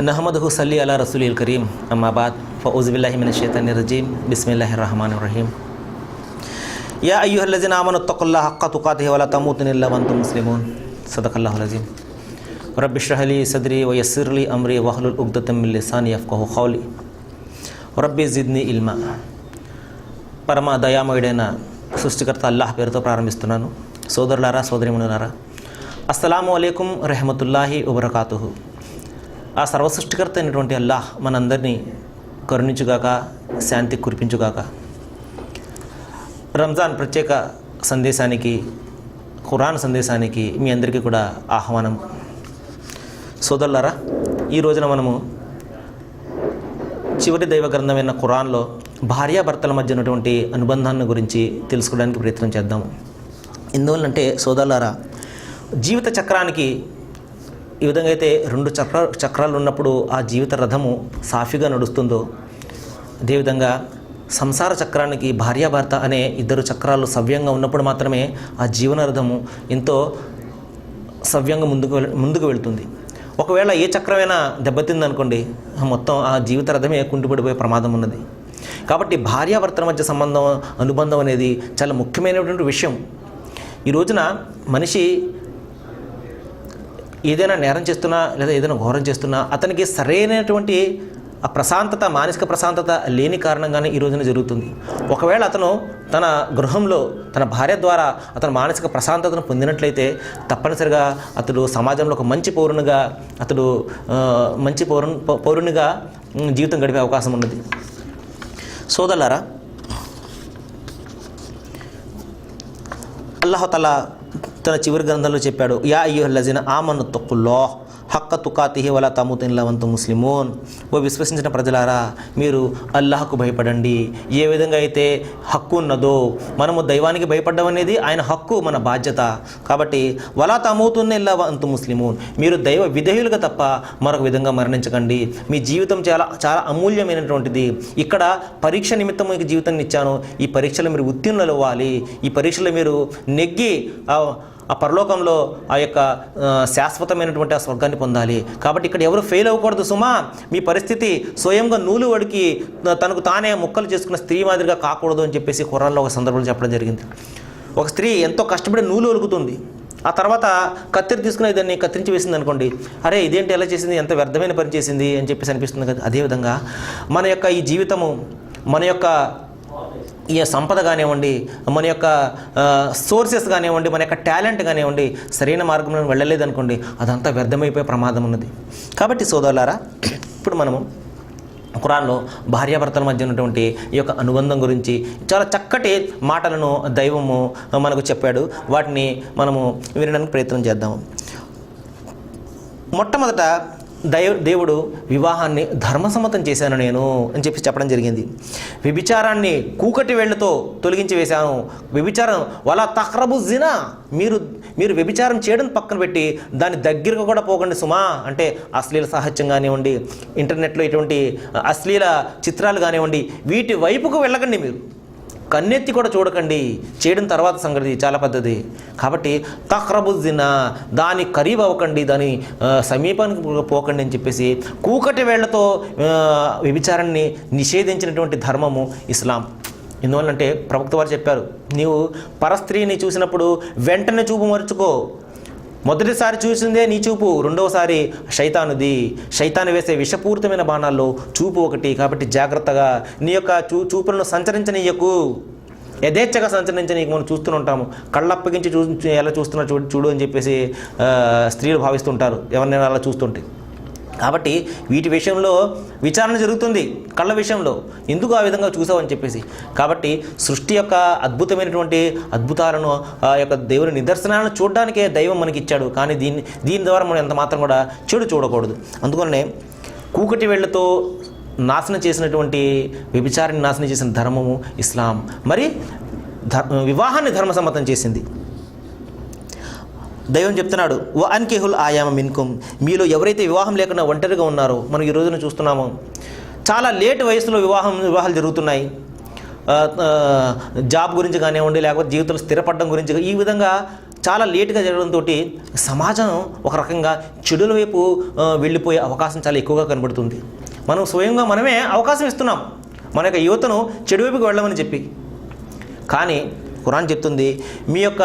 नहमदहु सल्ली अला रसूलिल करीम अम्मा बाद फ़ऊज़ु बिल्लाहि मिनश शैतानिर रजीम बिस्मिल्लाहिर रहमानिर रहीम या अय्युहल्लज़ीना आमनु तक़ुल्लाह हक़्क़ तुक़ातिहि वला तमूतुन्ना इल्ला व अंतुम मुस्लिमून सदक़ल्लाहुल अज़ीम रब्बि इश्रह ली सदरी व यस्सिर ली अम्री वहलुल उक़्दतम मिन लिसानी यफ़क़हू क़ौली रब्बि ज़िद्नी इल्मा। పరమ దయామయుడైన సృష్టికర్త అల్లాహ్ పేరుతో ప్రారంభిస్తున్నాను. సోదరులారా, సోదరిమణులారా, అస్సలాము అలైకుం రహమతుల్లాహి వబరకాతుహు. ఆ సర్వసృష్టికర్త అయినటువంటి అల్లాహ్ మనందరినీ కరుణించుగాక, శాంతి కురిపించుగాక. రంజాన్ ప్రత్యేక సందేశానికి, ఖురాన్ సందేశానికి మీ అందరికీ కూడా ఆహ్వానం. సోదరులారా, ఈ రోజున మనము చివరి దైవ గ్రంథమైన ఖురాన్లో భార్యాభర్తల మధ్య ఉన్నటువంటి అనుబంధాన్ని గురించి తెలుసుకోవడానికి ప్రయత్నం చేద్దాము. ఎందువల్లంటే సోదరులారా, జీవిత చక్రానికి ఈ విధంగా అయితే రెండు చక్రాలు ఉన్నప్పుడు ఆ జీవిత రథము సాఫీగా నడుస్తుందో, అదేవిధంగా సంసార చక్రానికి భార్యాభర్త అనే ఇద్దరు చక్రాలు సవ్యంగా ఉన్నప్పుడు మాత్రమే ఆ జీవన రథము ఎంతో సవ్యంగా ముందుకు వెళుతుంది. ఒకవేళ ఏ చక్రమైనా దెబ్బతిందనుకోండి, మొత్తం ఆ జీవిత రథమే కుంటుపడిపోయే ప్రమాదం ఉన్నది. కాబట్టి భార్యాభర్తల మధ్య అనుబంధం అనేది చాలా ముఖ్యమైనటువంటి విషయం. ఈ రోజున మనిషి ఏదైనా నేరం చేస్తున్నా లేదా ఏదైనా ఘోరం చేస్తున్నా అతనికి సరైనటువంటి ఆ ప్రశాంతత, మానసిక ప్రశాంతత లేని కారణంగానే ఈ రోజున జరుగుతుంది. ఒకవేళ అతను తన గృహంలో తన భార్య ద్వారా అతను మానసిక ప్రశాంతతను పొందినట్లయితే తప్పనిసరిగా అతడు సమాజంలో ఒక మంచి పౌరునిగా జీవితం గడిపే అవకాశం ఉన్నది. సోదరులారా, అల్లాహ్ తఆలా తన చివరి గ్రంథంలో చెప్పాడు, యా అయ్యుహల్లజీనా ఆమను తక్కుల్లాహ్ హక్క తుకాతిహి వలా తమూతున్న ఇల్లా వంతుం ముస్లిమూన్. ఓ విశ్వసించిన ప్రజలారా, మీరు అల్లాహకు భయపడండి. ఏ విధంగా అయితే హక్కు ఉన్నదో, మనము దైవానికి భయపడడం అనేది ఆయన హక్కు, మన బాధ్యత. కాబట్టి వలా తమూతున్న ఇల్లా వంతుం ముస్లిమూన్, మీరు దైవ విధేయులుగా తప్ప మరొక విధంగా మరణించకండి. మీ జీవితం చాలా చాలా అమూల్యమైనటువంటిది. ఇక్కడ పరీక్ష నిమిత్తం మీకు జీవితాన్ని ఇచ్చాను. ఈ పరీక్షలో మీరు ఉత్తీర్ణులు అవ్వాలి. ఈ పరీక్షలో మీరు నెగ్గి ఆ పరలోకంలో ఆ యొక్క శాశ్వతమైనటువంటి ఆ స్వర్గాన్ని పొందాలి. కాబట్టి ఇక్కడ ఎవరు ఫెయిల్ అవ్వకూడదు సుమా. మీ పరిస్థితి స్వయంగా నూలు వడికి తనకు తానే ముక్కలు చేసుకున్న స్త్రీ మాదిరిగా కాకూడదు అని చెప్పేసి ఖురాన్లో ఒక సందర్భంలో చెప్పడం జరిగింది. ఒక స్త్రీ ఎంతో కష్టపడి నూలు ఒలుకుతుంది. ఆ తర్వాత కత్తిరి తీసుకుని దాన్ని కత్తిరించి వేసింది అనుకోండి, అరే ఇదేంటి ఎలా చేసింది, ఎంత వ్యర్థమైన పని చేసింది అని చెప్పేసి అనిపిస్తుంది కదా. అదేవిధంగా మన యొక్క ఈ జీవితము, మన యొక్క ఈ సంపద కానివ్వండి, మన యొక్క సోర్సెస్ కానివ్వండి, మన యొక్క టాలెంట్ కానివ్వండి, సరైన మార్గంలో వెళ్ళలేదనుకోండి, అదంతా వ్యర్థమైపోయే ప్రమాదం ఉన్నది. కాబట్టి సోదరులారా, ఇప్పుడు మనము ఖురాన్లో భార్యాభర్తల మధ్య ఉన్నటువంటి ఈ యొక్క అనుబంధం గురించి చాలా చక్కటి మాటలను దైవము మనకు చెప్పాడు. వాటిని మనము వినడానికి ప్రయత్నం చేద్దాము. మొట్టమొదట దేవుడు వివాహాన్ని ధర్మసమ్మతం చేశాను నేను అని చెప్పడం జరిగింది. వ్యభిచారాన్ని కూకటి వేళ్లతో తొలగించి వేశాను. వ్యభిచారం వలా తక్రబు జినా, మీరు వ్యభిచారం చేయడం పక్కన పెట్టి దాని దగ్గరకు కూడా పోకండి సుమా. అంటే అశ్లీల సాహిత్యం కానివ్వండి, ఇంటర్నెట్లో ఇటువంటి అశ్లీల చిత్రాలు కానివ్వండి, వీటి వైపుకు వెళ్ళకండి. మీరు కన్నెత్తి కూడా చూడకండి. చేయడం తర్వాత సంగతి, చాలా పద్ధతి. కాబట్టి తక్రబు జినా, దాని ఖరీబ్ అవ్వకండి, దాని సమీపానికి పోకండి అని చెప్పేసి కూకటి వేళ్లతో వ్యభిచారాన్ని నిషేధించినటువంటి ధర్మము ఇస్లాం. ఎందువల్లంటే ప్రవక్త వారు చెప్పారు, నీవు పరస్త్రీని చూసినప్పుడు వెంటనే చూపు మరుచుకో. మొదటిసారి చూసిందే నీ చూపు, రెండవసారి శైతానుది. శైతాను వేసే విషపూరితమైన బాణాల్లో చూపు ఒకటి. కాబట్టి జాగ్రత్తగా నీ యొక్క చూపులను సంచరించనీయకు, యథేచ్ఛగా సంచరించనీయకు. మనం చూస్తూనే ఉంటాము, కళ్ళప్పగించి ఎలా చూస్తున్నా చూడు అని చెప్పేసి స్త్రీలు భావిస్తుంటారు ఎవరినైనా అలా చూస్తుంటే. కాబట్టి వీటి విషయంలో విచారణ జరుగుతుంది, కళ్ళ విషయంలో ఎందుకు ఆ విధంగా చూసావని చెప్పేసి. కాబట్టి సృష్టి యొక్క అద్భుతమైనటువంటి అద్భుతాలను, ఆ యొక్క దేవుని నిదర్శనాలను చూడడానికే దైవం మనకి ఇచ్చాడు. కానీ దీని ద్వారా మనం ఎంత మాత్రం కూడా చెడు చూడకూడదు. అందుకనే కూకటి వేళ్లతో నాశనం చేసినటువంటి, వ్యభిచారాన్ని నాశనం చేసిన ధర్మము ఇస్లాం. మరి వివాహాన్ని ధర్మసమ్మతం చేసింది. దైవం చెప్తున్నాడు, వ అన్కిహుల్ ఆయామ మిన్కుం, మీలో ఎవరైతే వివాహం లేకుండా ఒంటరిగా ఉన్నారో, మనం ఈ రోజున చూస్తున్నాము చాలా లేట్ వయసులో వివాహాలు జరుగుతున్నాయి. జాబ్ గురించి కానివ్వండి, లేకపోతే జీవితంలో స్థిరపడడం గురించి, ఈ విధంగా చాలా లేటుగా జరగడంతో సమాజం ఒక రకంగా చెడుల వైపు వెళ్ళిపోయే అవకాశం చాలా ఎక్కువగా కనబడుతుంది. మనం స్వయంగా మనమే అవకాశం ఇస్తున్నాం మన యొక్క యువతను చెడు వైపుకి వెళ్ళమని చెప్పి. కానీ ఖురాన్ చెప్తుంది, మీ యొక్క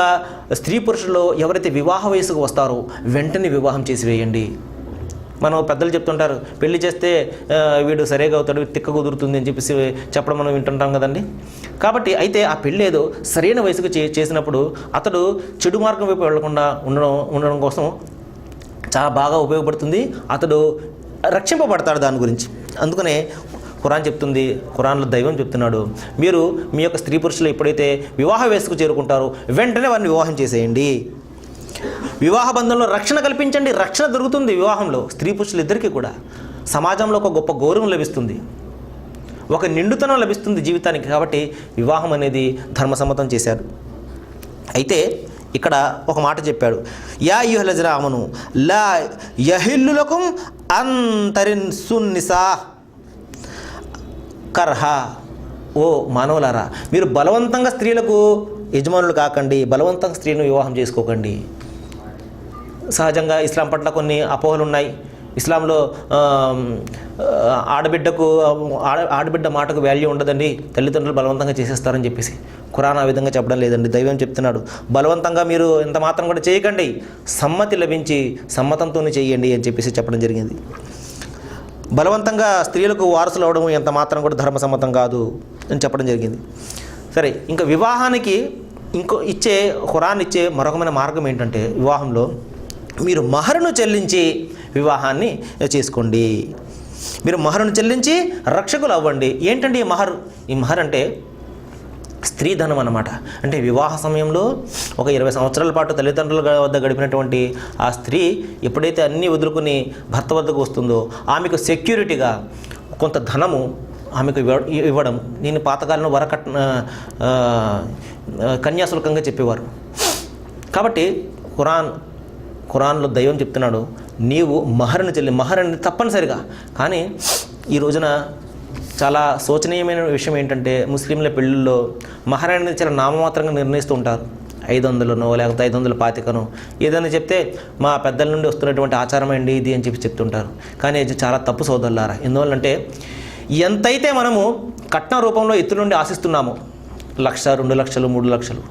స్త్రీ పురుషుల్లో ఎవరైతే వివాహ వయసుకు వస్తారో వెంటనే వివాహం చేసి వేయండి. మనం పెద్దలు చెప్తుంటారు, పెళ్లి చేస్తే వీడు సరిగా అవుతాడు, తిక్క కుదురుతుంది అని చెప్పేసి చెప్పడం మనం వింటుంటాం కదండి. కాబట్టి అయితే ఆ పెళ్ళి ఏదో సరైన వయసుకు చేసినప్పుడు అతడు చెడు మార్గం వైపు వెళ్లకుండా ఉండడం కోసం చాలా బాగా ఉపయోగపడుతుంది, అతడు రక్షింపబడతాడు దాని గురించి. అందుకనే ఖురాన్ చెప్తుంది, ఖురాన్లో దైవం చెప్తున్నాడు, మీరు మీ యొక్క స్త్రీ పురుషులు ఎప్పుడైతే వివాహ వయసుకు చేరుకుంటారో వెంటనే వారిని వివాహం చేసేయండి. వివాహ బంధంలో రక్షణ కల్పించండి. రక్షణ దొరుకుతుంది వివాహంలో స్త్రీ పురుషులు ఇద్దరికీ కూడా. సమాజంలో ఒక గొప్ప గౌరవం లభిస్తుంది, ఒక నిండుతనం లభిస్తుంది జీవితానికి. కాబట్టి వివాహం అనేది ధర్మసమ్మతం చేశారు. అయితే ఇక్కడ ఒక మాట చెప్పాడు, యా అయ్యుహల్లజీన ఆమను లా యహిల్లు లకుం అన్ తరిన్సున్నిసా కర్హా. ఓ మానవులారా, మీరు బలవంతంగా స్త్రీలకు యజమానులు కాకండి, బలవంతంగా స్త్రీని వివాహం చేసుకోకండి. సహజంగా ఇస్లాం పట్ల కొన్ని అపోహలు ఉన్నాయి. ఇస్లాంలో ఆడబిడ్డ మాటకు వాల్యూ ఉండదండి, తల్లిదండ్రులు బలవంతంగా చేసేస్తారని చెప్పేసి ఖురాన్ ఆ విధంగా చెప్పడం లేదండి. దైవం చెప్తున్నాడు, బలవంతంగా మీరు ఎంత మాత్రం కూడా చేయకండి, సమ్మతి లభించి సమ్మతంతోనే చేయండి అని చెప్పేసి చెప్పడం జరిగింది. బలవంతంగా స్త్రీలకు వారసులు అవడం ఎంత మాత్రం కూడా ధర్మసమ్మతం కాదు అని చెప్పడం జరిగింది. సరే, ఇంకా వివాహానికి ఖురాన్ ఇచ్చే మరొకమైన మార్గం ఏంటంటే, వివాహంలో మీరు మహరును చెల్లించి వివాహాన్ని చేసుకోండి. మీరు మహరును చెల్లించి రక్షకులు అవ్వండి. ఏంటండి ఈ మహర్? ఈ మహర్ అంటే స్త్రీధనం అన్నమాట. అంటే వివాహ సమయంలో ఒక 20 సంవత్సరాల పాటు తల్లిదండ్రుల వద్ద గడిపినటువంటి ఆ స్త్రీ ఎప్పుడైతే అన్నీ వదులుకుని భర్త వద్దకు వస్తుందో ఆమెకు సెక్యూరిటీగా కొంత ధనము ఆమెకు ఇవ్వడం. నేను పాతకాలంలో కన్యాశుల్కంగా చెప్పేవారు. కాబట్టి ఖురాన్లో దైవం చెప్తున్నాడు, నీవు మహర్ని మహర్ అనేది తప్పనిసరిగా. కానీ ఈ రోజున చాలా శోచనీయమైన విషయం ఏంటంటే, ముస్లింల పెళ్ళిళ్ళలో మహర్ అనేది చాలా నామమాత్రంగా నిర్ణయిస్తూ ఉంటారు. 500నో లేకపోతే 525నో ఏదైనా చెప్తే మా పెద్దల నుండి వస్తున్నటువంటి ఆచారం అండి ఇది అని చెప్పి చెప్తుంటారు. కానీ ఇది చాలా తప్పు సోదరులారా. ఎందువల్లంటే ఎంతైతే మనము కట్న రూపంలో ఇతరుల నుండి ఆశిస్తున్నామో, 1,00,000, 2,00,000, 3,00,000,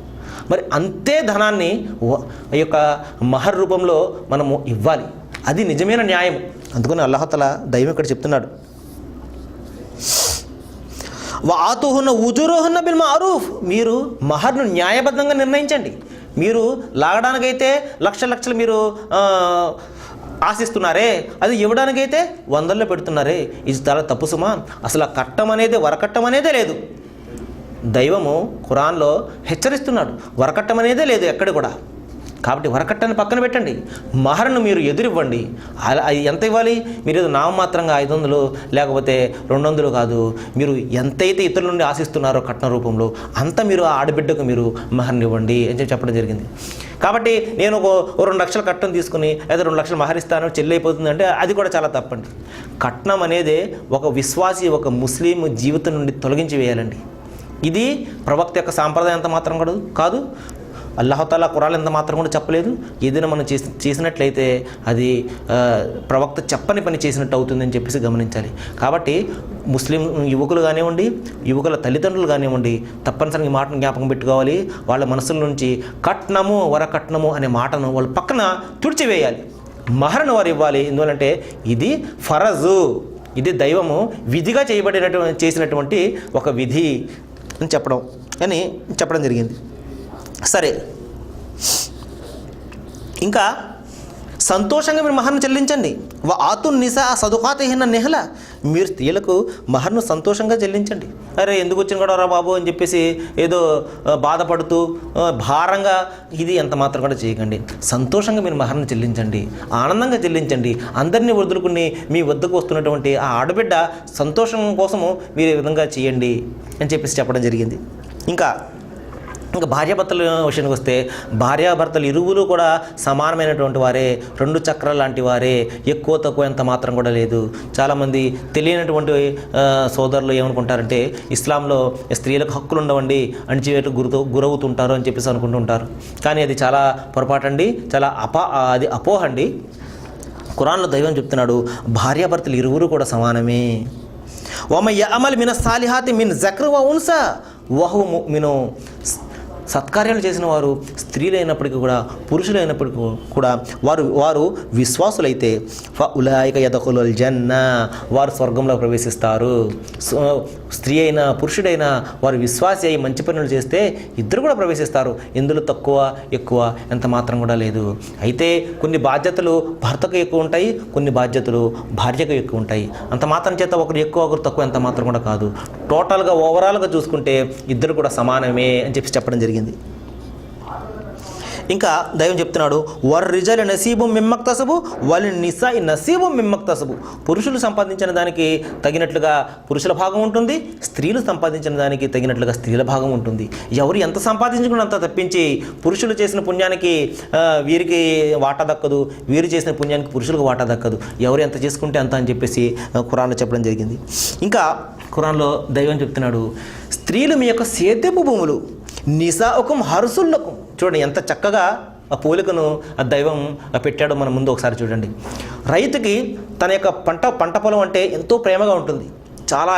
మరి అంతే ధనాన్ని ఈ యొక్క మహర్ రూపంలో మనము ఇవ్వాలి. అది నిజమైన న్యాయం. అందుకని అల్లాహ్ దైవం ఇక్కడ చెప్తున్నాడు, వాతుహున్న ఉజురుహున్న బిల్ మారూఫ్. మీరు మహర్ను న్యాయబద్ధంగా నిర్ణయించండి. మీరు లాగడానికైతే లక్షలు మీరు ఆశిస్తున్నారే, అది ఇవ్వడానికైతే 100లో పెడుతున్నారే, ఇది చాలా తప్పు సుమా. అసలు ఆ కట్టం అనేది వరకట్టం అనేదే లేదు. దైవము ఖురాన్లో హెచ్చరిస్తున్నాడు, వరకట్టం అనేదే లేదు ఎక్కడ కూడా. కాబట్టి వరకట్టాన్ని పక్కన పెట్టండి, మహర్ను మీరు ఎదురివ్వండి. అది ఎంత ఇవ్వాలి? మీరు నామమాత్రంగా 500 లేకపోతే 200 కాదు, మీరు ఎంతైతే ఇతరుల నుండి ఆశిస్తున్నారో కట్న రూపంలో అంత మీరు ఆ ఆడబిడ్డకు మీరు మహర్ని ఇవ్వండి అని చెప్పడం జరిగింది. కాబట్టి నేను ఒక 2 లక్షల కట్నం తీసుకుని లేదా 2 లక్షలు మహర్ ఇస్తాను చెల్లి అయిపోతుంది అంటే అది కూడా చాలా తప్పండి. కట్నం అనేది ఒక విశ్వాసి, ఒక ముస్లిం జీవితం నుండి తొలగించి వేయాలండి. ఇది ప్రవక్త యొక్క సాంప్రదాయం ఎంత మాత్రం కూడా కాదు. అల్లాహ్ తాలా ఖురాన్ ఎంత మాత్రం కూడా చెప్పలేదు. ఏదైనా మనం చేసినట్లయితే అది ప్రవక్త చెప్పని పని చేసినట్టు అవుతుందని చెప్పేసి గమనించాలి. కాబట్టి ముస్లిం యువకులు కానివ్వండి, యువకుల తల్లిదండ్రులు కానివ్వండి, తప్పనిసరిగా ఈ మాటను జ్ఞాపకం పెట్టుకోవాలి. వాళ్ళ మనసుల నుంచి కట్నము వరకట్నము అనే మాటను వాళ్ళ పక్కన తుడిచివేయాలి. మహర్ను వారు ఇవ్వాలి. ఎందువల్లంటే ఇది ఫరజు, ఇది దైవము విధిగా చేసినటువంటి ఒక విధి అని చెప్పడం జరిగింది. సరే, ఇంకా సంతోషంగా మీరు మహర్ను చెల్లించండి. ఆతు నిసా సదుకాతిహిన్న నెహల. మీరు స్త్రీలకు మహర్ను సంతోషంగా చెల్లించండి. అరే ఎందుకు వచ్చిన కూడా రా బాబు అని చెప్పేసి ఏదో బాధపడుతూ భారంగా ఇది ఎంత మాత్రం కూడా చేయకండి. సంతోషంగా మీరు మహర్ను చెల్లించండి, ఆనందంగా చెల్లించండి. అందరినీ వదులుకుని మీ వద్దకు వస్తున్నటువంటి ఆ ఆడబిడ్డ సంతోషం కోసము మీరు ఈ విధంగా చేయండి అని చెప్పేసి చెప్పడం జరిగింది. ఇంకా ఇంకా భార్యాభర్తల విషయానికి వస్తే భార్యాభర్తలు ఇరువురు కూడా సమానమైనటువంటి వారే, 2 చక్రాలు లాంటి వారే, ఎక్కువ తక్కువ ఎంత మాత్రం కూడా లేదు. చాలామంది తెలియనటువంటి సోదరులు ఏమనుకుంటారంటే ఇస్లాంలో స్త్రీలకు హక్కులు ఉండవండి, అణిచివేతకు గురవుతుంటారు అని చెప్పేసి అనుకుంటుంటారు. కానీ అది చాలా పొరపాటు అండి, చాలా అది అపోహ అండి. ఖురాన్లో దైవం చెప్తున్నాడు భార్యాభర్తలు ఇరువురు కూడా సమానమే. వమన్ యఅమల్ మిన సాలిహాతి మిన్ జక్ర్ వ ఉన్సా వహువ ముమిను. సత్కార్యాలు చేసిన వారు స్త్రీలైనప్పటికీ కూడా పురుషులైనప్పటికీ కూడా వారు విశ్వాసులైతే ఫఉలైక యదఖులుల్ జన్నా, వారు స్వర్గంలో ప్రవేశిస్తారు. స్త్రీ అయినా పురుషుడైనా వారు విశ్వాసి అయి మంచి పనులు చేస్తే ఇద్దరు కూడా ప్రవేశిస్తారు. ఇందులో తక్కువ ఎక్కువ ఎంత మాత్రం కూడా లేదు. అయితే కొన్ని బాధ్యతలు భర్తకు ఎక్కువ ఉంటాయి, కొన్ని బాధ్యతలు భార్యకు ఎక్కువ ఉంటాయి. అంత మాత్రం చేత ఒకరు ఎక్కువ ఒకరు తక్కువ ఎంత మాత్రం కూడా కాదు. టోటల్గా ఓవరాల్గా చూసుకుంటే ఇద్దరు కూడా సమానమే అని చెప్పడం జరిగింది. ఇంకా దైవం చెప్తున్నాడు వర్ రిజల్ నసీబు మిమ్మక్తసబు వల్ నిసా నసీబు మిమ్మక్తసబు. పురుషులు సంపాదించిన దానికి తగినట్లుగా పురుషుల భాగం ఉంటుంది, స్త్రీలు సంపాదించిన దానికి తగినట్లుగా స్త్రీల భాగం ఉంటుంది. ఎవరు ఎంత సంపాదించుకున్న అంత తప్పించి పురుషులు చేసిన పుణ్యానికి వీరికి వాటా దక్కదు, వీరు చేసిన పుణ్యానికి పురుషులకు వాటా దక్కదు. ఎవరు ఎంత చేసుకుంటే అంత అని చెప్పేసి ఖురాన్లో చెప్పడం జరిగింది. ఇంకా ఖురాన్లో దైవం చెప్తున్నాడు స్త్రీలు మీ యొక్క సేద్యపు భూములు, నిసాఉకుం హర్సుల్లకుం. చూడండి ఎంత చక్కగా ఆ పోలికను ఆ దైవం పెట్టాడో మన ముందు ఒకసారి చూడండి. రైతుకి తన యొక్క పంట పొలం అంటే ఎంతో ప్రేమగా ఉంటుంది. చాలా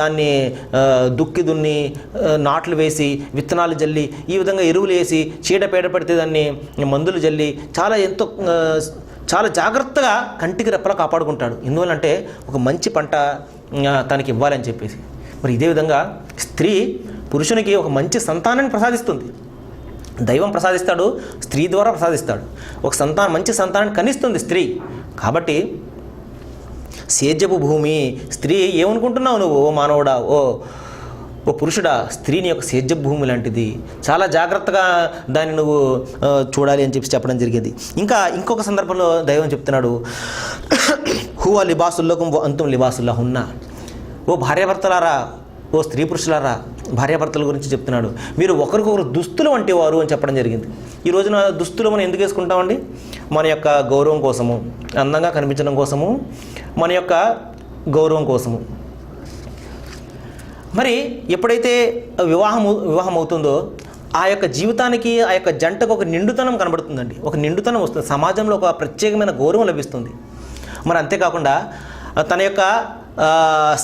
దాన్ని దుక్కి దున్ని నాట్లు వేసి విత్తనాలు జల్లి ఈ విధంగా ఎరువులు వేసి చీడపేడ పడితే దాన్ని మందులు జల్లి చాలా జాగ్రత్తగా కంటికి రెప్పలా కాపాడుకుంటాడు. ఎందువల్లంటే ఒక మంచి పంట తనకి ఇవ్వాలని చెప్పేసి. మరి ఇదే విధంగా స్త్రీ పురుషునికి ఒక మంచి సంతానాన్ని ప్రసాదిస్తుంది. దైవం ప్రసాదిస్తాడు, స్త్రీ ద్వారా ప్రసాదిస్తాడు. ఒక మంచి సంతానాన్ని కనిస్తుంది స్త్రీ. కాబట్టి సేద్యపు భూమి స్త్రీ ఏమనుకుంటున్నావు నువ్వు ఓ మానవుడా, ఓ పురుషుడా, స్త్రీని యొక్క సేద్యపు భూమి లాంటిది. చాలా జాగ్రత్తగా దాన్ని నువ్వు చూడాలి అని చెప్పడం జరిగింది. ఇంకొక సందర్భంలో దైవం చెప్తున్నాడు హువ లిబాసుల్లకుం వ అంతుం లిబాసుల్లహున్న. ఓ భార్యాభర్తలారా, ఓ స్త్రీ పురుషులారా, భార్యాభర్తల గురించి చెప్తున్నాడు మీరు ఒకరికొకరు దుస్తులు వంటి వారు అని చెప్పడం జరిగింది. ఈ రోజున దుస్తులు మనం ఎందుకు వేసుకుంటామండి? మన యొక్క గౌరవం కోసము, అందంగా కనిపించడం కోసము, మన యొక్క గౌరవం కోసము. మరి ఎప్పుడైతే వివాహం అవుతుందో ఆ యొక్క జీవితానికి ఆ యొక్క జంటకు ఒక నిండుతనం కనబడుతుందండి, ఒక నిండుతనం వస్తుంది, సమాజంలో ఒక ప్రత్యేకమైన గౌరవం లభిస్తుంది. మరి అంతేకాకుండా తన యొక్క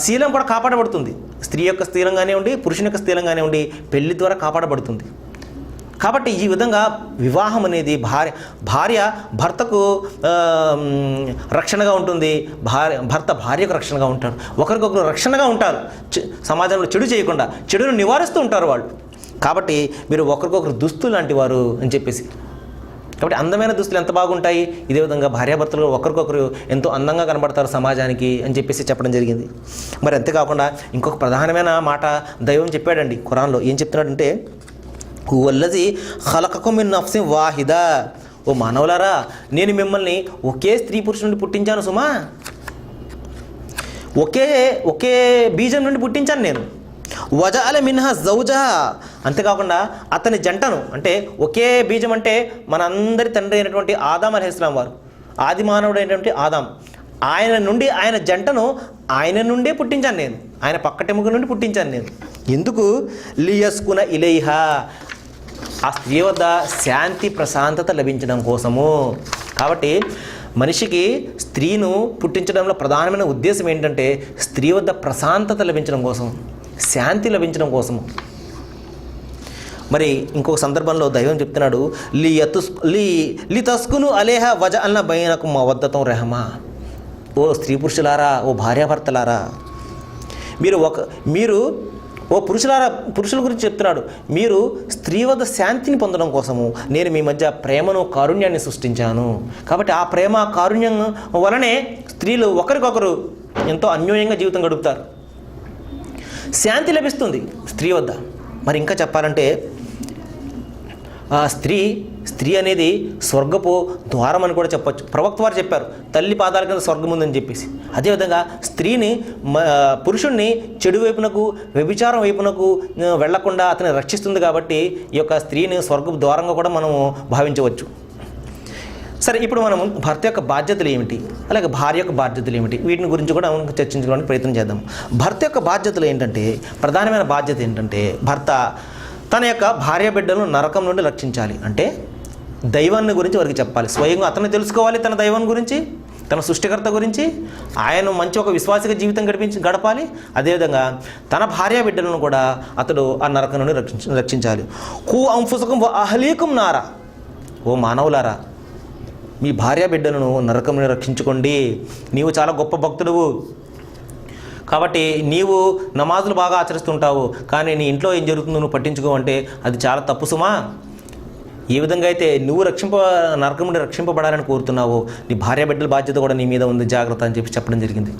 శీలం కూడా కాపాడబడుతుంది. స్త్రీ యొక్క శీలం కానివ్వండి, పురుషుని యొక్క శీలం కానివ్వండి పెళ్లి ద్వారా కాపాడబడుతుంది. కాబట్టి ఈ విధంగా వివాహం అనేది భార్య భర్తకు రక్షణగా ఉంటుంది, భర్త భార్యకు రక్షణగా ఉంటారు, ఒకరికొకరు రక్షణగా ఉంటారు. సమాజంలో చెడు చేయకుండా చెడును నివారిస్తూ ఉంటారు వాళ్ళు. కాబట్టి మీరు ఒకరికొకరు దుస్తులు లాంటి వారు అని చెప్పేసి. కాబట్టి అందమైన దుస్తులు ఎంత బాగుంటాయి, ఇదే విధంగా భార్యాభర్తలు ఒకరికొకరు ఎంతో అందంగా కనబడతారు సమాజానికి అని చెప్పేసి చెప్పడం జరిగింది. మరి అంతేకాకుండా ఇంకొక ప్రధానమైన మాట దైవం చెప్పాడండి ఖురాన్లో. ఏం చెప్తున్నాడంటే హువల్లజీ ఖలకకుం మిన్ నఫ్సిన్ వాహిదా. ఓ మానవులారా, నేను మిమ్మల్ని ఒకే స్త్రీ పురుషుల నుండి పుట్టించాను సుమా, ఒకే బీజం నుండి పుట్టించాను నేను. వజఅల మిన్హా జౌజహా. అంతేకాకుండా అతని జంటను, అంటే ఒకే బీజం అంటే మనందరి తండ్రి అయినటువంటి ఆదాం అలైహిస్సలాం వారు, ఆది మానవుడు అయినటువంటి ఆదాం, ఆయన నుండి ఆయన జంటను ఆయన నుండే పుట్టించాను నేను, ఆయన పక్కటెముక నుండి పుట్టించాను నేను. ఎందుకు? లియస్కున ఇలైహా, ఆ స్త్రీ వద్ద శాంతి ప్రశాంతత లభించడం కోసము. కాబట్టి మనిషికి స్త్రీను పుట్టించడంలో ప్రధానమైన ఉద్దేశం ఏంటంటే స్త్రీ వద్ద ప్రశాంతత లభించడం కోసం, శాంతి లభించడం కోసము. మరి ఇంకొక సందర్భంలో దైవం చెప్తున్నాడు లి తస్కును అలేహ వజఅల్న బైనకుం మవద్దతం రహమా. ఓ స్త్రీ పురుషులారా, ఓ భార్యాభర్తలారా, మీరు ఓ పురుషుల గురించి చెప్తున్నాడు, మీరు స్త్రీ వద్ద శాంతిని పొందడం కోసము నేను మీ మధ్య ప్రేమను కారుణ్యాన్ని సృష్టించాను. కాబట్టి ఆ ప్రేమ కారుణ్యం వలనే స్త్రీలు ఒకరికొకరు ఎంతో అన్యోన్యంగా జీవితం గడుపుతారు, శాంతి లభిస్తుంది స్త్రీ వద్ద. మరి ఇంకా చెప్పాలంటే స్త్రీ అనేది స్వర్గపు ద్వారం అని కూడా చెప్పొచ్చు. ప్రవక్త వారు చెప్పారు, తల్లి పాదాల కింద స్వర్గం ఉందని చెప్పేసి. అదేవిధంగా స్త్రీని పురుషుణ్ణి చెడు వైపునకు, వ్యభిచారం వైపునకు వెళ్లకుండా అతన్ని రక్షిస్తుంది. కాబట్టి ఈ యొక్క స్త్రీని స్వర్గపు ద్వారంగా కూడా మనము భావించవచ్చు. సరే, ఇప్పుడు మనం భర్త యొక్క బాధ్యతలు ఏమిటి, అలాగే భార్య యొక్క బాధ్యతలు ఏమిటి, వీటిని గురించి కూడా మనం చర్చించడానికి ప్రయత్నం చేద్దాం. భర్త యొక్క బాధ్యతలు ఏంటంటే, ప్రధానమైన బాధ్యత ఏంటంటే, భర్త తన యొక్క భార్య బిడ్డలను నరకం నుండి రక్షించాలి. అంటే దైవాన్ని గురించి వారికి చెప్పాలి, స్వయంగా అతను తెలుసుకోవాలి, తన దైవం గురించి, తన సృష్టికర్త గురించి. ఆయన మంచి ఒక విశ్వాసిక జీవితం గడపాలి. అదేవిధంగా తన భార్య బిడ్డలను కూడా అతడు ఆ నరకం నుండి రక్షించాలి. కు అంఫుసకం అహలీకుం నారా, ఓ మానవులారా, మీ భార్య బిడ్డలను నరకం నుండి రక్షించుకోండి. నీవు చాలా గొప్ప భక్తుడువు కాబట్టి నీవు నమాజులు బాగా ఆచరిస్తుంటావు, కానీ నీ ఇంట్లో ఏం జరుగుతుందో నువ్వు పట్టించుకో అంటే అది చాలా తప్పు సుమా. ఏ విధంగా అయితే నువ్వు నరకం నుండి రక్షింపబడాలని కోరుతున్నావో, నీ భార్య బిడ్డల బాధ్యత కూడా నీ మీద ఉంది, జాగ్రత్త అని చెప్పడం జరిగింది.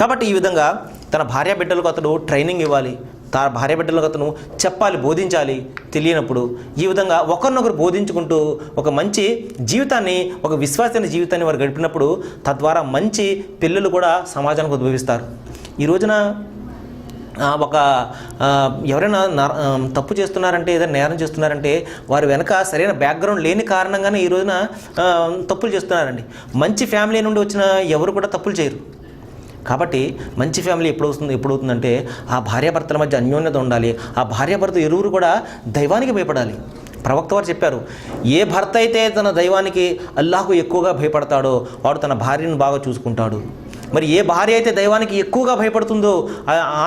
కాబట్టి ఈ విధంగా తన భార్య బిడ్డలకు అతడు ట్రైనింగ్ ఇవ్వాలి, తన భార్య బిడ్డలకు అతను చెప్పాలి, బోధించాలి. తెలియనప్పుడు ఈ విధంగా ఒకరినొకరు బోధించుకుంటూ ఒక మంచి జీవితాన్ని, ఒక విశ్వాసమైన జీవితాన్ని వారు గడిపినప్పుడు తద్వారా మంచి పిల్లలు కూడా సమాజానికి ఉద్భవిస్తారు. ఈ రోజున ఎవరైనా తప్పు చేస్తున్నారంటే, ఏదైనా నేరం చేస్తున్నారంటే వారి వెనక సరైన బ్యాక్గ్రౌండ్ లేని కారణంగానే ఈ రోజున తప్పులు చేస్తున్నారండి. మంచి ఫ్యామిలీ నుండి వచ్చిన ఎవరు కూడా తప్పులు చేయరు. కాబట్టి మంచి ఫ్యామిలీ ఎప్పుడవుతుందంటే ఆ భార్యాభర్తల మధ్య అన్యోన్యత ఉండాలి. ఆ భార్యాభర్త ఇరువురు కూడా దైవానికి భయపడాలి. ప్రవక్త వారు చెప్పారు, ఏ భర్త అయితే తన దైవానికి, అల్లాహకు ఎక్కువగా భయపడతాడో వాడు తన భార్యను బాగా చూసుకుంటాడు. మరి ఏ భార్య అయితే దైవానికి ఎక్కువగా భయపడుతుందో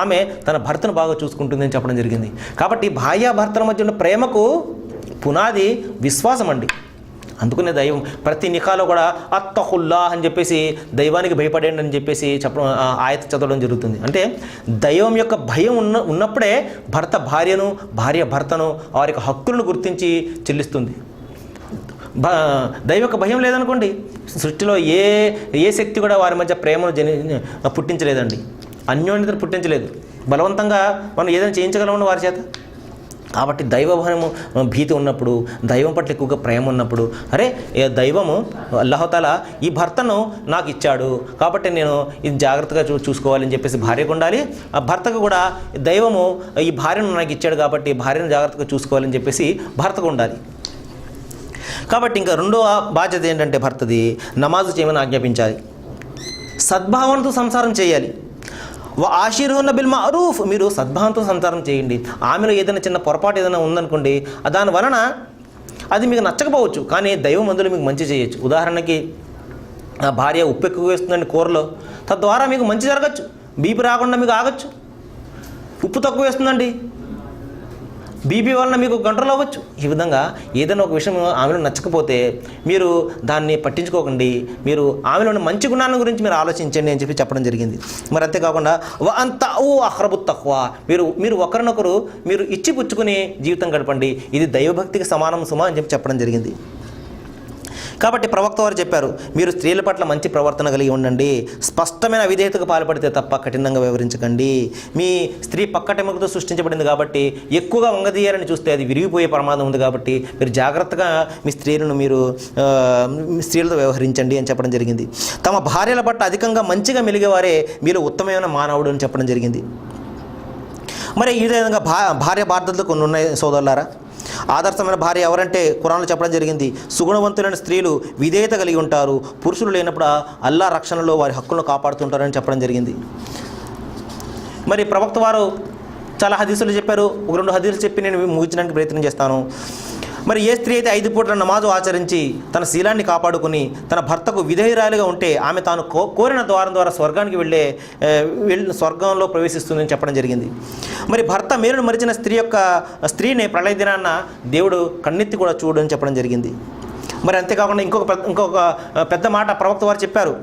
ఆమె తన భర్తను బాగా చూసుకుంటుందని చెప్పడం జరిగింది. కాబట్టి భార్యాభర్తల మధ్య ఉన్న ప్రేమకు పునాది విశ్వాసం అండి. అందుకనే దైవం ప్రతి నికాలో కూడా అత్తహుల్లా అని చెప్పేసి దైవానికి భయపడండి అని చెప్పేసి చెప్పడం, ఆయత చదవడం జరుగుతుంది. అంటే దైవం యొక్క భయం ఉన్నప్పుడే భర్త భార్యను, భార్య భర్తను, వారి యొక్క హక్కులను గుర్తించి చెల్లిస్తుంది. దైవ యొక్క భయం లేదనుకోండి, సృష్టిలో ఏ శక్తి కూడా వారి మధ్య ప్రేమను పుట్టించలేదండి, అన్యోన్యతను పుట్టించలేదు. బలవంతంగా మనం ఏదైనా చేయించగలమని వారి చేత. కాబట్టి దైవభయము భీతి ఉన్నప్పుడు, దైవం పట్ల ఎక్కువగా ప్రేమ ఉన్నప్పుడు, అరే దైవము అల్లాహుతాలా ఈ భర్తను నాకు ఇచ్చాడు కాబట్టి నేను ఇది జాగ్రత్తగా చూసుకోవాలని చెప్పేసి భార్యకు ఉండాలి. ఆ భర్తకు కూడా దైవము ఈ భార్యను నాకు ఇచ్చాడు కాబట్టి భార్యను జాగ్రత్తగా చూసుకోవాలని చెప్పేసి భర్తకు ఉండాలి. కాబట్టి ఇంకా రెండవ బాధ్యత ఏంటంటే భర్తది, నమాజు చేయమని ఆజ్ఞాపించాలి, సద్భావనతో సంసారం చేయాలి. ఆశీర్వన బిల్ మఅరూఫ్, మీరు సద్భావంతో సంసారం చేయండి. ఆమెలో ఏదైనా చిన్న పొరపాటు ఏదైనా ఉందనుకోండి, దాని వలన అది మీకు నచ్చకపోవచ్చు, కానీ దైవం అందులో మీకు మంచి చేయొచ్చు. ఉదాహరణకి భార్య ఉప్పు ఎక్కువ వేస్తుందండి కూరలో, తద్వారా మీకు మంచి జరగచ్చు, బీపీ రాకుండా మీకు ఆగచ్చు. ఉప్పు తక్కువ వేస్తుందండి, బీపీ వలన మీకు కంట్రోల్ అవ్వచ్చు. ఈ విధంగా ఏదైనా ఒక విషయం ఆమెలో నచ్చకపోతే మీరు దాన్ని పట్టించుకోకండి, మీరు ఆమెలోని మంచి గుణాల గురించి మీరు ఆలోచించండి అని చెప్పడం జరిగింది. మరి అంతేకాకుండా అంతా అహ్రబు తక్కువ, మీరు ఒకరినొకరు మీరు ఇచ్చి పుచ్చుకుని జీవితం గడపండి, ఇది దైవభక్తికి సమానం సుమా అని చెప్పడం జరిగింది. కాబట్టి ప్రవక్త వారు చెప్పారు, మీరు స్త్రీల పట్ల మంచి ప్రవర్తన కలిగి ఉండండి, స్పష్టమైన అవిధేయతకు పాల్పడితే తప్ప కఠినంగా వ్యవహరించకండి. మీ స్త్రీ పక్కటెముకతో సృష్టించబడింది కాబట్టి ఎక్కువగా వంగదీయాలని చూస్తే అది విరిగిపోయే ప్రమాదం ఉంది. కాబట్టి మీరు జాగ్రత్తగా మీ స్త్రీలతో వ్యవహరించండి అని చెప్పడం జరిగింది. తమ భార్యల పట్ల అధికంగా మంచిగా మెలిగేవారే మీరు ఉత్తమమైన మానవుడు అని చెప్పడం జరిగింది. మరి ఈ విధంగా భార్య బాధ్యతలు కొన్ని ఉన్నాయి సోదరులారా. ఆదర్శమైన భార్య ఎవరంటే ఖురాన్లో చెప్పడం జరిగింది, సుగుణవంతులైన స్త్రీలు విధేయత కలిగి ఉంటారు, పురుషులు లేనప్పుడు అల్లా రక్షణలో వారి హక్కులను కాపాడుతుంటారని చెప్పడం జరిగింది. మరి ప్రవక్త వారు చాలా హదీసులు చెప్పారు, ఒక 2 హదీసులు చెప్పి నేను ముగించడానికి ప్రయత్నం చేస్తాను. మరి ఏ స్త్రీ అయితే 5 పూట్ల నమాజు ఆచరించి తన శీలాన్ని కాపాడుకుని తన భర్తకు విధేయురాలుగా ఉంటే ఆమె తాను కోరిన ద్వారం ద్వారా స్వర్గానికి స్వర్గంలో ప్రవేశిస్తుందని చెప్పడం జరిగింది. మరి భర్త మేలును మరిచిన స్త్రీని ప్రళయ దినాన్న దేవుడు కన్నెత్తి కూడా చూడని చెప్పడం జరిగింది. మరి అంతేకాకుండా ఇంకొక పెద్ద మాట ప్రవక్త వారు చెప్పారు,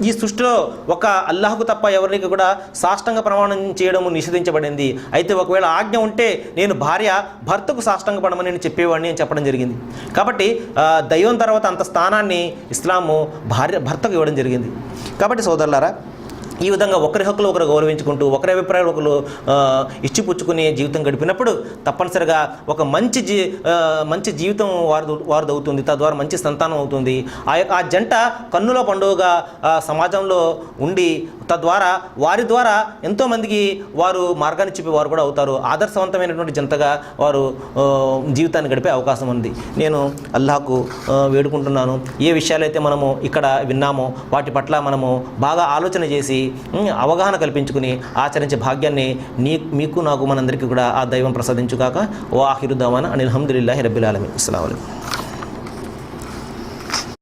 ఈ సృష్టిలో ఒక అల్లాహకు తప్ప ఎవరికి కూడా సాష్టాంగ ప్రమాణం చేయడం నిషేధించబడింది. అయితే ఒకవేళ ఆజ్ఞ ఉంటే నేను భర్తకు సాష్టాంగ పడమని నేను చెప్పేవాడిని అని చెప్పడం జరిగింది. కాబట్టి దైవం తర్వాత అంత స్థానాన్ని ఇస్లాము భర్తకు ఇవ్వడం జరిగింది. కాబట్టి సోదరులారా, ఈ విధంగా ఒకరి హక్కులు ఒకరు గౌరవించుకుంటూ ఒకరి అభిప్రాయాలు ఒకరు ఇచ్చిపుచ్చుకునే జీవితం గడిపినప్పుడు తప్పనిసరిగా ఒక మంచి జీవితం వారిది అవుతుంది. తద్వారా మంచి సంతానం అవుతుంది. ఆ జంట కన్నుల పండుగగా సమాజంలో ఉండి తద్వారా వారి ద్వారా ఎంతోమందికి వారు మార్గాన్ని చూపే వారు కూడా అవుతారు. ఆదర్శవంతమైనటువంటి జంటగా వారు జీవితాన్ని గడిపే అవకాశం ఉంది. నేను అల్లాహకు వేడుకుంటున్నాను, ఏ విషయాలైతే మనము ఇక్కడ విన్నామో వాటి పట్ల మనము బాగా ఆలోచన చేసి అవగాహన కల్పించుకుని ఆచరించే భాగ్యాన్ని మీకు నాకు మనందరికీ కూడా ఆ దైవం ప్రసాదించుగాక. ఓ ఆఖిరు దవానా అనిల్ హమ్దులిల్లాహి రబ్బిల్ ఆలమీన్. అస్సలాము అలైకుం.